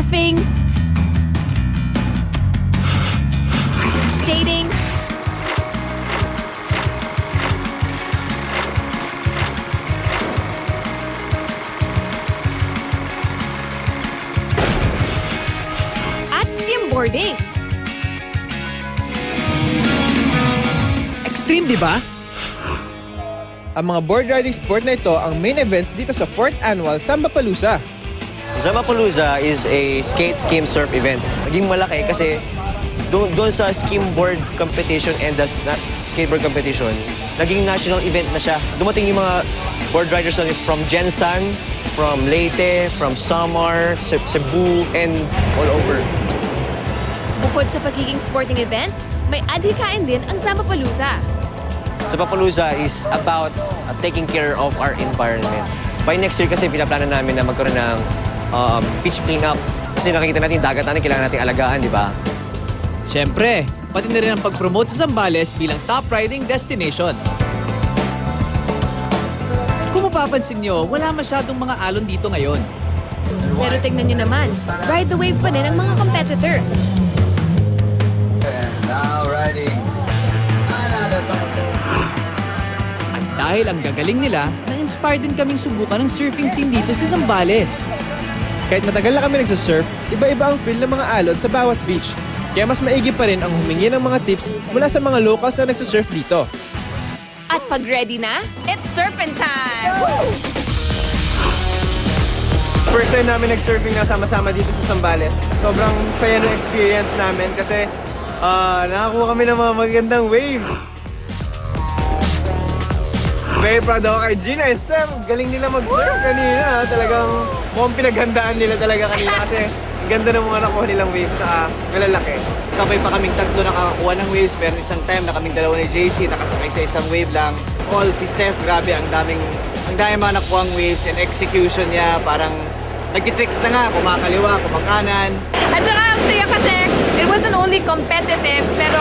surfing, skating, at skimboarding. Extreme, di ba? Ang mga board riding sport na ito ang main events dito sa 4th Annual Sambapalooza. Sambapalooza is a skate, skim, surf event. Naging malaki kasi doon sa skimboard competition and the skateboard competition, naging national event na siya. Dumating yung mga board riders from Jensan, from Leyte, from Samar, Cebu, and all over. Bukod sa pagiging sporting event, may adhikain din ang Sambapalooza. Sambapalooza is about taking care of our environment. By next year kasi pinaplano namin na magkaroon ng beach cleanup. Kasi nakikita natin dagat natin, kailangan natin alagaan, di ba? Siyempre, pati na rin ang pag-promote sa Zambales bilang top riding destination. Kung mapapansin nyo, wala masyadong mga alon dito ngayon. Pero tignan nyo naman, ride the wave pa din ang mga competitors. And now riding another At dahil ang gagaling nila, na-inspire din kaming subukan ng surfing scene dito sa Zambales. Kahit matagal na kami nagsasurf, iba-iba ang feel ng mga alon sa bawat beach. Kaya mas maigi pa rin ang humingi ng mga tips mula sa mga locals na nagsasurf dito. At pag ready na, it's surfing time! First time namin nag-surfing na sama-sama dito sa Zambales. Sobrang saya ng experience namin kasi nakakuha kami ng mga magandang waves. Very proud ako kay Gina and Steph. Galing nila mag-surf kanina. Talagang mukhang pinaghandaan nila talaga kanina kasi ang ganda ng mga nakuha nilang waves tsaka malalaki. Sabay pa kaming tatlo nakakakuha ng waves, pero isang time na kaming dalawa ni JC nakasakay sa isang wave lang. All si Steph, grabe, ang daming mga nakuha waves and execution niya. Parang nagtitricks na nga, kumakaliwa, kumakanan. At saka ang saya kasi, it wasn't only competitive, pero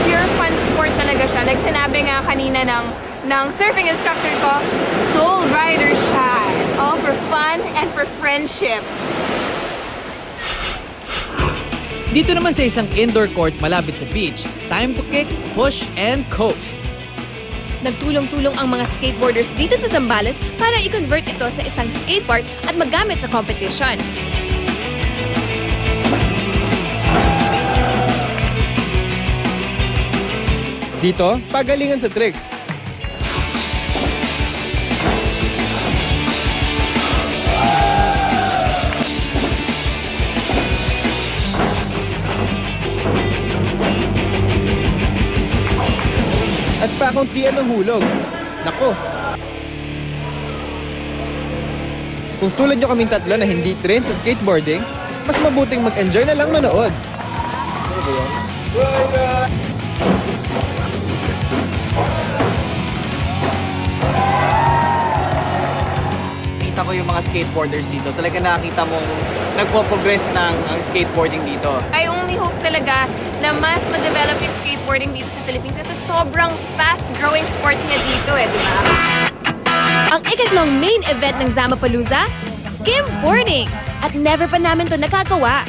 pure fun sport talaga siya. Like sinabi nga kanina ng surfing instructor ko, soul rider siya. It's all for fun and for friendship. Dito naman sa isang indoor court malapit sa beach, time to kick, push, and coast. Nagtulong-tulong ang mga skateboarders dito sa Zambales para i-convert ito sa isang skatepark at maggamit sa competition. Dito, pagalingan sa tricks. At pakuntian ng hulog. Nako! Kung tulad nyo kaming tatlo na hindi trained sa skateboarding, mas mabuting mag-enjoy na lang manood. Nakita ko yung mga skateboarders dito. Talaga nakita mong nagpo-progress ng ang skateboarding dito. I only hope talaga na mas ma-develop yung skateboarding dito sa Philippines kasi sobrang fast-growing sport niya dito di ba? Ang ikatlong main event ng Sambapalooza, skimboarding. At never pa namin to nakagawa.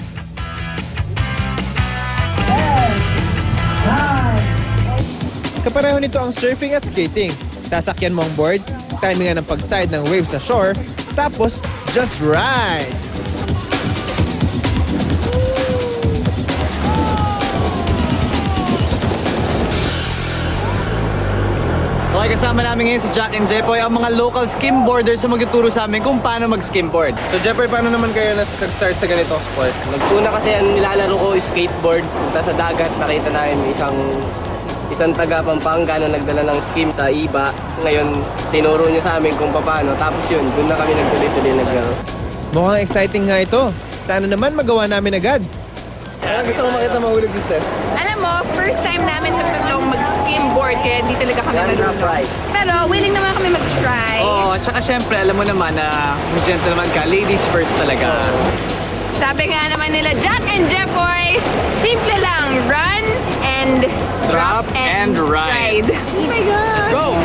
Kapareho nito ang surfing at skating. Sasakyan mo ang board, timingan ng pag-side ng wave sa shore, tapos just ride! Okay, kasama namin ngayon si Jack and Jepoy, ang mga local skimboarders na magtuturo sa amin kung paano mag-skimboard. So Jeffrey, paano naman kayo nag-start sa ganitong sport? Nagtuna kasi ang nilalaro ko is skateboard. Punta sa dagat, nakita namin isang taga Pampanga na nagdala ng skim sa iba. Ngayon, tinuro niya sa amin kung paano. Tapos yun, doon na kami nagtuloy-tuloy naglaro. Mukhang exciting nga ito. Sana naman magawa namin agad. Gusto ko makita mahulog si Steph. Alam mo, first time namin tatlong mag-skimboard kaya di talaga kami marunong. Pero willing naman kami mag-try. Oo, at saka syempre, alam mo naman na gentleman ka, ladies first talaga. Sabi nga naman nila, Jack and Jepoy, simple lang, run and drop and ride. Oh my God! Let's go!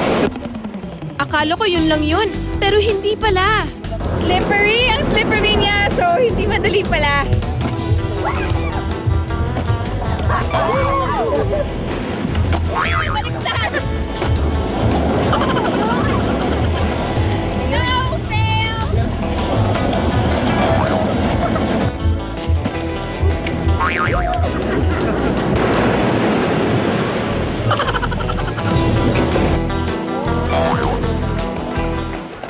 Akala ko yun lang yun, pero hindi pala. Slippery! Ang slippery niya, so hindi madali pala. No, fail!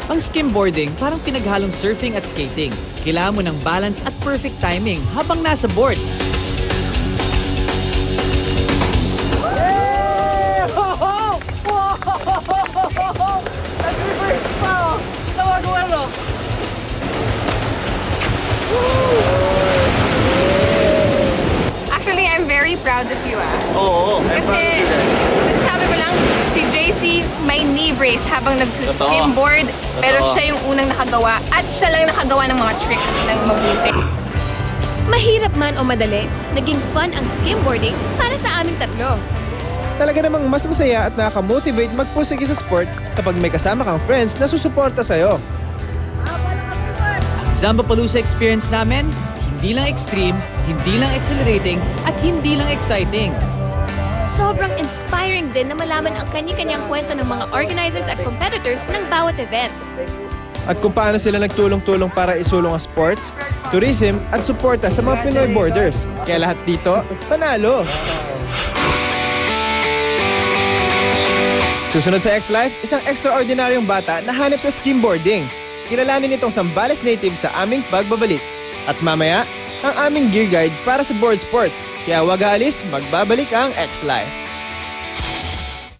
Ang skimboarding parang pinaghalong surfing at skating. Kailangan mo ng balance at perfect timing habang nasa board. Nag-reverse pa oh! Tawag-uwan no? Actually, I'm very proud of you, ah. Oo, Kasi, sabi ko lang, si JC may knee brace habang nag-skimboard, pero siya yung unang nakagawa at siya lang nakagawa ng mga tricks ng mabuti. Mahirap man o madali, naging fun ang skimboarding para sa aming tatlo. Talaga namang mas masaya at nakaka-motivate magpursige sa sport kapag may kasama kang friends na susuporta sa'yo. Ang Zambapalooza experience namin, hindi lang extreme, hindi lang exhilarating, at hindi lang exciting. Sobrang inspiring din na malaman ang kanya-kanyang kwento ng mga organizers at competitors ng bawat event. At kung paano sila nagtulong-tulong para isulong ang sports, tourism at suporta sa mga Pinoy borders. Kaya lahat dito, panalo! Susunod sa X-Life, isang extraordinaryong bata na hanap sa skimboarding. Kilalanin itong Zambales native sa aming pagbabalik. At mamaya, ang aming gear guide para sa board sports. Kaya wag aalis, magbabalik ang X-Life.